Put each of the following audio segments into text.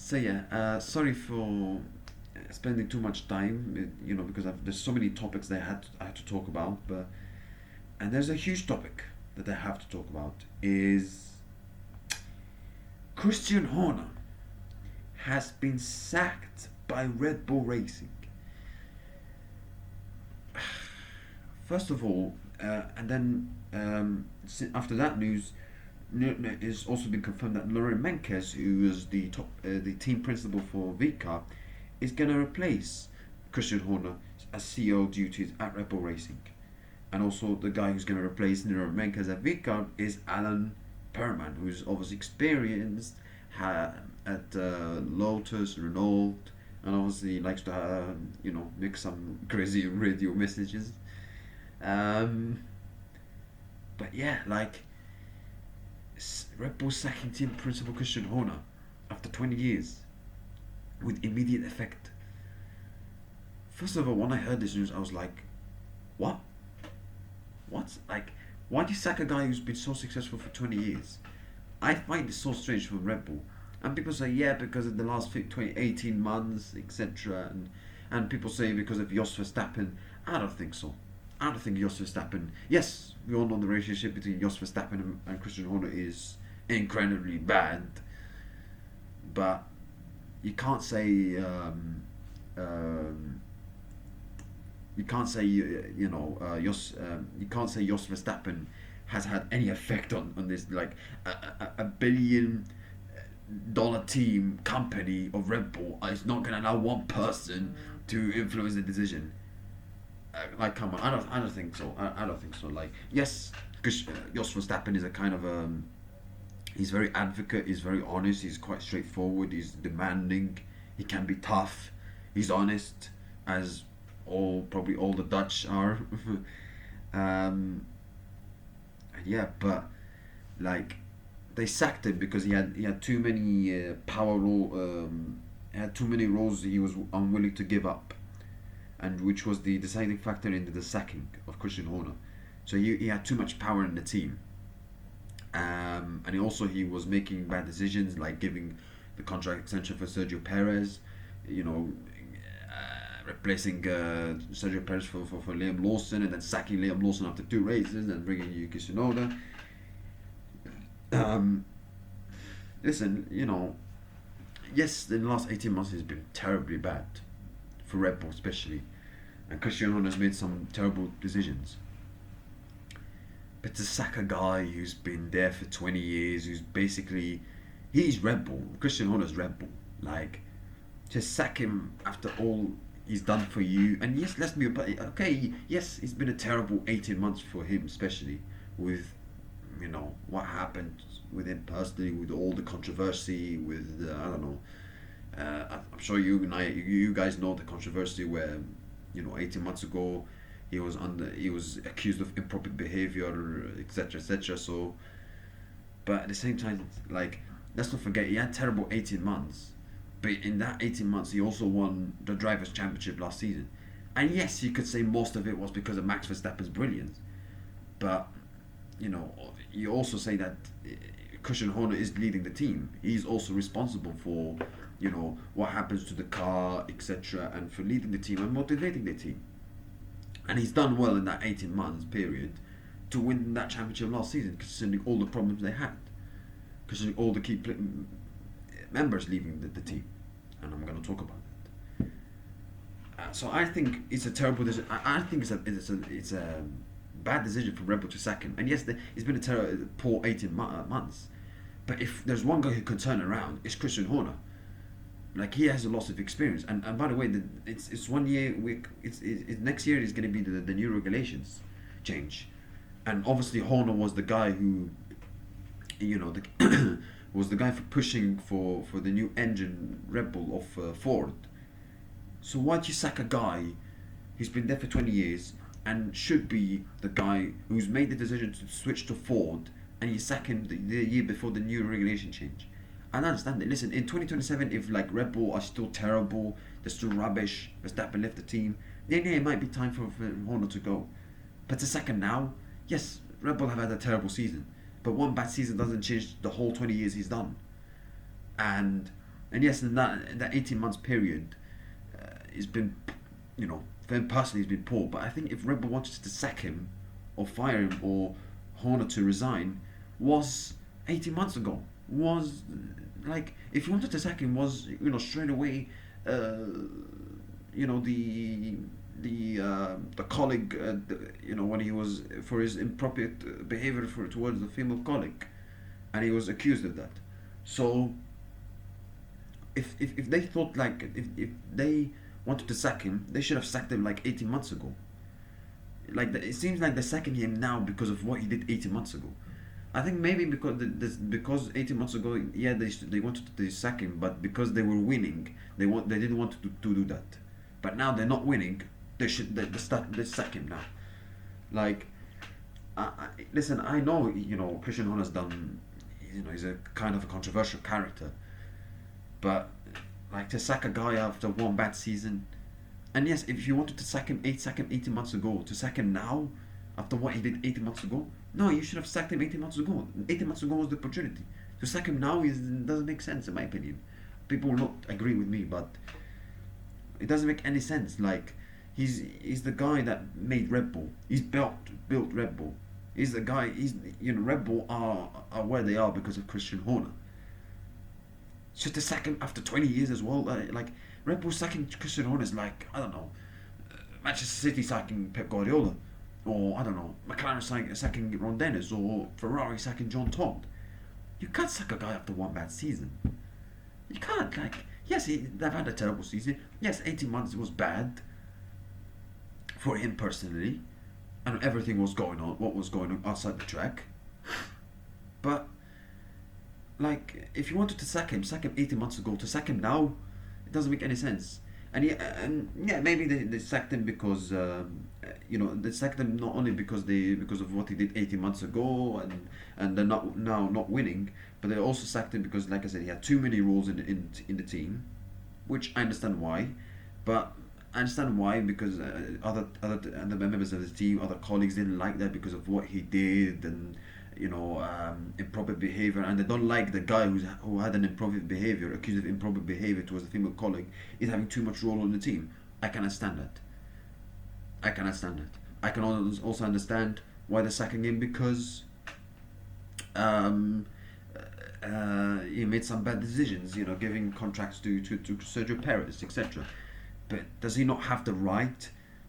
Sorry for spending too much time, because there's so many topics that I had to talk about, but and there's a huge topic that I have to talk about is Christian Horner has been sacked by Red Bull Racing. First of all, and then after that news, it's also been confirmed that Lauren Menkes, who is the team principal for Vika, is going to replace Christian Horner as CEO duties at Red Bull Racing. And also, the guy who's going to replace Lauren Menkes at Vika is Alan Perman, who's obviously experienced at Lotus, Renault, and obviously likes to make some crazy radio messages. Um, but yeah, like Red Bull sacking team principal Christian Horner after 20 years with immediate effect. First of all, when I heard this news, I was like, what? What? Like, why do you sack a guy who's been so successful for 20 years? I find it so strange from Red Bull. And people say, yeah, because of the last 18 months, etc. And people say because of Jos Verstappen. I don't think so. I don't think Jos Verstappen. Yes, we all know the relationship between Jos Verstappen and Christian Horner is incredibly bad. But you can't say you can't say you can't say Jos Verstappen has had any effect on this, like a $1 billion team company of Red Bull is not going to allow one person to influence the decision. Like, come on, I don't think so. I don't think so. Like, yes, Jos Verstappen is a kind of he's very advocate. He's very honest. He's quite straightforward. He's demanding. He can be tough. He's honest, as probably all the Dutch are. And yeah, but like they sacked him because he had too many had too many roles he was unwilling to give up, and which was the deciding factor in the sacking of Christian Horner. So he had too much power in the team, and he was making bad decisions like giving the contract extension for Sergio Perez, replacing Sergio Perez for Liam Lawson, and then sacking Liam Lawson after 2 races and bringing Yuki Tsunoda. Listen, yes, in the last 18 months he's been terribly bad for Red Bull especially, and Christian Horner has made some terrible decisions. But to sack a guy who's been there for 20 years, who's basically, he's Red Bull, Christian Horner's Red Bull, like, just sack him after all he's done for you. And yes, let's be okay, yes, it's been a terrible 18 months for him, especially with what happened with him personally, with all the controversy, with I don't know. I'm sure you guys know the controversy where 18 months ago he was accused of improper behavior, etc., etc. So, but at the same time, like, let's not forget he had terrible 18 months, but in that 18 months he also won the drivers' championship last season. And yes, you could say most of it was because of Max Verstappen's brilliance, but you also say that Christian Horner is leading the team. He's also responsible for what happens to the car, etc., and for leading the team and motivating the team. And he's done well in that 18 months period to win that championship last season, considering all the problems they had, considering all the key members leaving the team, and I'm going to talk about that. So I think it's a terrible decision. I think it's a bad decision for Red Bull to sack him. And yes, it's been a poor 18 months. But if there's one guy who can turn around, it's Christian Horner. Like, he has a lot of experience. And by the way, it's 1 year. It's next year is going to be the new regulations change. And obviously Horner was the guy who, was the guy for pushing for the new engine Red Bull of Ford. So why do you sack a guy who's been there for 20 years and should be the guy who's made the decision to switch to Ford, and you sack him the year before the new regulation change? I don't understand it. Listen, in 2027, if like Red Bull are still terrible, they're still rubbish, Verstappen left the team, then yeah, it might be time for Horner to go. But to sack him now, yes, Red Bull have had a terrible season, but one bad season doesn't change the whole 20 years he's done. And And yes, in that 18 months period, it's been, for him personally, it's been poor. But I think if Red Bull wanted to sack him, or fire him, or Horner to resign, was 18 months ago. Was like if you wanted to sack him, was straight away, uh, the colleague, when he was for his improper behavior towards the female colleague, and he was accused of that. So if they thought like if they wanted to sack him, they should have sacked him like 18 months ago. It seems like they're sacking him now because of what he did 18 months ago. I think maybe because 18 months ago, yeah, they wanted to sack him, but because they were winning, they didn't want to do that. But now they're not winning, they sack him now. Like, listen, I know Christian Horner's done, he's a kind of a controversial character, but like to sack a guy after one bad season, and yes, if you wanted to sack him 18 months ago, to sack him now, after what he did 18 months ago, no, you should have sacked him 18 months ago. 18 months ago was the opportunity. To sack him now doesn't make sense, in my opinion. People will not agree with me, but it doesn't make any sense. Like, he's the guy that made Red Bull. He's built Red Bull. He's the guy. Red Bull are where they are because of Christian Horner. Just to sack him after 20 years as well, like Red Bull sacking Christian Horner is like, I don't know, Manchester City sacking Pep Guardiola, or I don't know, McLaren sacking Ron Dennis, or Ferrari sacking John Todd. You can't sack a guy after one bad season. You can't. Like, yes, they've had a terrible season. Yes, 18 months was bad for him personally, and everything was going on, what was going on outside the track. But like, if you wanted to sack him 18 months ago. To sack him now, it doesn't make any sense. And maybe they sacked him because they sacked him not only because of what he did 18 months ago, and they're not winning, but they also sacked him because, like I said, he had too many roles in the team, which I understand why, but I understand why because other members of the team, other colleagues didn't like that because of what he did, and improper behavior, and they don't like the guy who had an improper behavior, accused of improper behavior towards a female colleague, is having too much role on the team. I can understand that. I can also understand why they're sacking him because he made some bad decisions, giving contracts to Sergio Perez, etc. But does he not have the right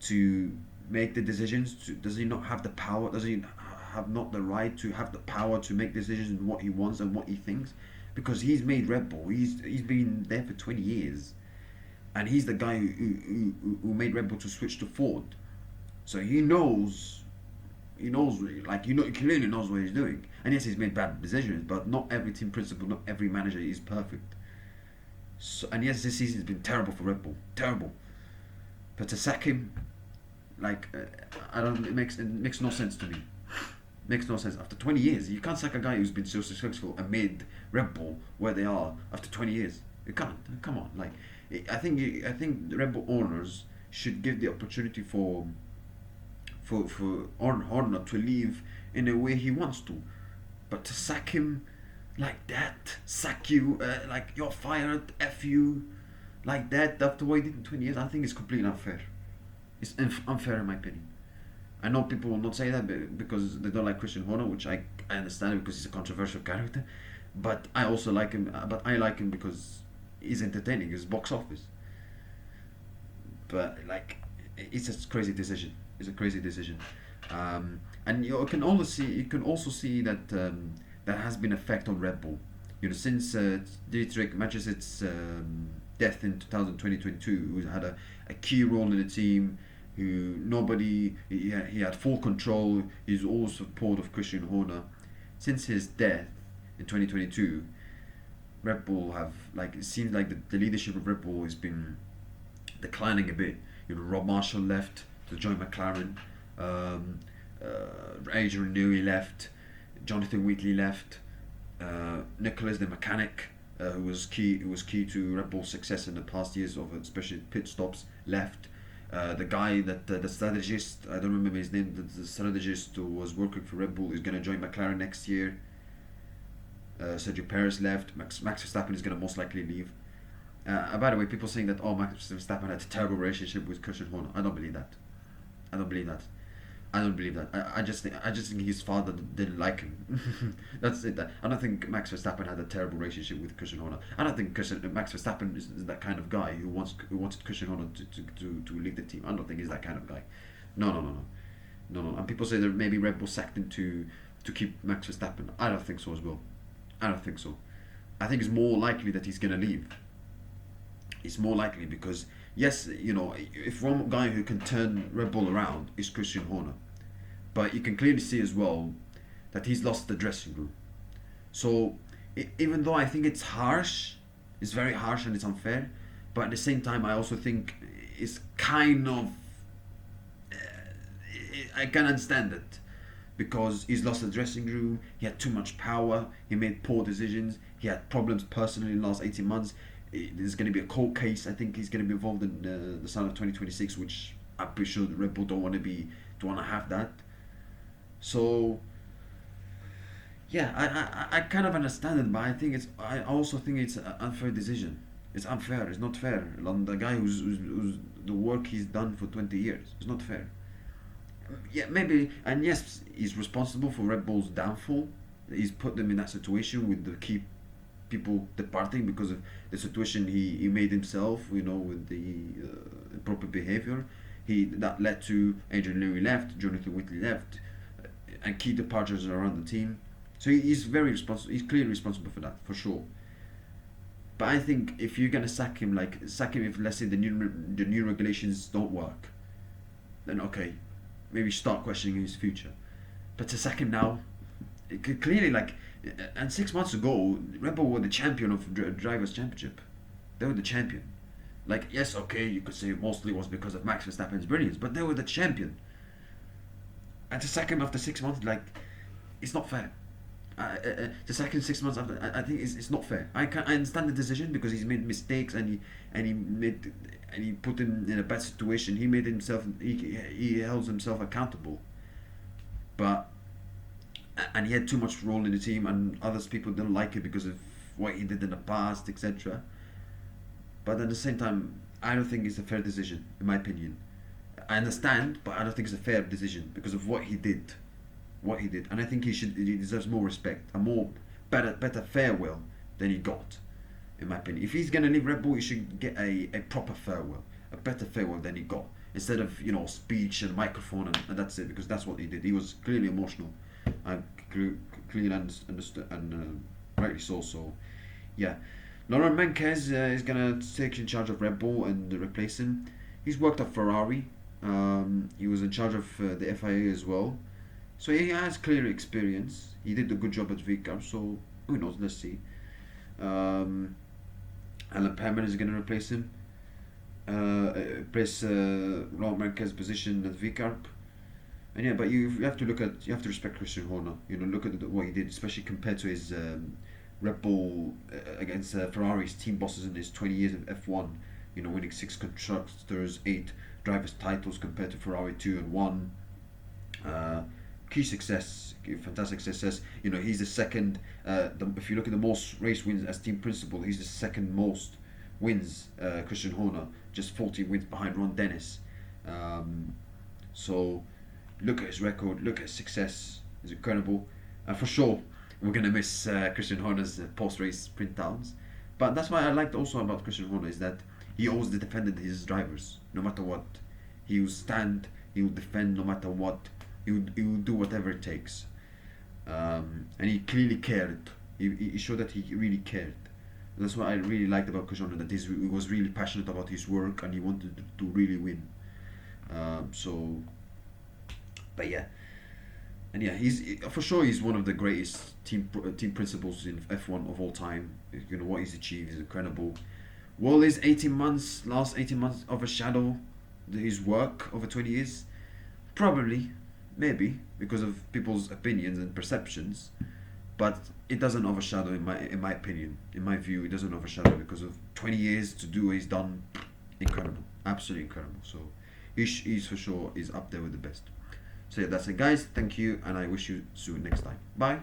to make the decisions? Does he not have the power? Does he have not the right to have the power to make decisions on what he wants and what he thinks? Because he's made Red Bull. He's been there for 20 years, and he's the guy who made Red Bull to switch to Ford. So he knows, like, he clearly knows what he's doing. And yes, he's made bad decisions, but not every team principal, not every manager is perfect. So, and yes, this season's been terrible for Red Bull, terrible. But to sack him, like, I don't, it makes no sense to me. Makes no sense. After 20 years, you can't sack a guy who's been so successful and made Red Bull where they are after 20 years. You can't. Come on, like, I think the Red Bull owners should give the opportunity for Horner to leave in a way he wants to, but to sack him like that, sack you, like you're fired, f you, like that after what he did in 20 years, I think it's completely unfair. It's unfair in my opinion. I know people will not say that because they don't like Christian Horner, which I understand because he's a controversial character, but I also like him. But I like him because he's entertaining. He's box office. But like, it's a crazy decision. It's a crazy decision, and you can also see that that has been effect on Red Bull. Since Dietrich Mateschitz death in 2022, who had a key role in the team, who he had full control. He's all support of Christian Horner. Since his death in 2022, Red Bull have, like, it seems like the leadership of Red Bull has been declining a bit. Rob Marshall left to join McLaren. Adrian Newey left. Jonathan Wheatley left. Nicholas the mechanic, who was key to Red Bull's success in the past years of especially pit stops, left. The guy the strategist, I don't remember his name, the strategist who was working for Red Bull is going to join McLaren next year. Sergio Perez left. Max Verstappen is going to most likely leave. By the way, people saying that Max Verstappen had a terrible relationship with Christian Horner. I don't believe that. I don't believe that. I don't believe that. I just think his father didn't like him. That's it. I don't think Max Verstappen had a terrible relationship with Christian Horner. I don't think Max Verstappen is that kind of guy who wanted Christian Horner to leave the team. I don't think he's that kind of guy. No, no, no, no, no, no. And people say that maybe Red Bull sacked him to keep Max Verstappen. I don't think so as well. I don't think so. I think it's more likely that he's gonna leave. It's more likely because yes, if one guy who can turn Red Bull around is Christian Horner, but you can clearly see as well that he's lost the dressing room. So even though I think it's harsh, it's very harsh and it's unfair, but at the same time I also think it's kind of I can understand it because he's lost the dressing room. He had too much power. He made poor decisions. He had problems personally in the last 18 months. There's going to be a court case. I think he's going to be involved in the start of 2026, which I'm pretty sure the Red Bull don't want to have that. So yeah, I kind of understand it, but I also think it's an unfair decision. It's unfair. It's not fair. On the guy who's the work he's done for 20 years. It's not fair. Yeah, maybe, and yes, he's responsible for Red Bull's downfall. He's put them in that situation with the key people departing because of the situation he made himself, with the improper behavior. That led to Adrian Newey left, Jonathan Whitley left, and key departures around the team. So he's very responsible. He's clearly responsible for that, for sure. But I think if you're gonna sack him, if let's say the new regulations don't work, then okay, maybe start questioning his future. But to sack him now, it could clearly and 6 months ago, Red Bull were the champion of drivers' championship. They were the champion. Yes, okay, you could say mostly was because of Max Verstappen's brilliance, but they were the champion. And to sack him after 6 months, it's not fair. The second 6 months after, I think it's not fair. I understand the decision because he's made mistakes and he put him in a bad situation. He made himself he held himself accountable, but and he had too much role in the team, and others people didn't like it because of what he did in the past, etc. But at the same time, I don't think it's a fair decision, in my opinion. I understand, but I don't think it's a fair decision because of what he did. And I think he deserves more respect, better farewell than he got, in my opinion. If he's gonna leave Red Bull, he should get a proper farewell, a better farewell than he got, instead of speech and microphone and that's it, because that's what he did. He was clearly emotional. I clearly understood, and rightly so. So yeah, Laurent Menkes is gonna take in charge of Red Bull and replace him. He's worked at Ferrari. He was in charge of the FIA as well. So he has clear experience. He did a good job at VCAR, so who knows? Let's see. Alan Perman is going to replace him. Replace Laurent Marquez's position at VCAR. And yeah, but you have to respect Christian Horner. Look at what he did, especially compared to his Red Bull against Ferrari's team bosses in his 20 years of F1. Winning 6 constructors, 8 drivers' titles compared to Ferrari 2 and 1. Key success, fantastic success. He's the second. If you look at the most race wins as team principal, he's the second most wins. Christian Horner, just 40 wins behind Ron Dennis. So look at his record, look at his success. It's incredible, and for sure we're gonna miss Christian Horner's post-race printouts. But that's why I liked also about Christian Horner is that he always defended his drivers, no matter what. He will stand, he will defend no matter what. He would do whatever it takes, and he clearly cared. He showed that he really cared. That's what I really liked about Cristiano, that he was really passionate about his work and he wanted to really win. But yeah, and yeah, he's for sure he's one of the greatest team principals in F1 of all time. What he's achieved is incredible. Will his last 18 months overshadow his work over 20 years? Probably. Maybe because of people's opinions and perceptions, but it doesn't overshadow in my opinion, in my view, it doesn't overshadow because of 20 years to do what he's done. Incredible, absolutely incredible. So he's for sure is up there with the best. So yeah, that's it, guys. Thank you, and I wish you see you next time. Bye.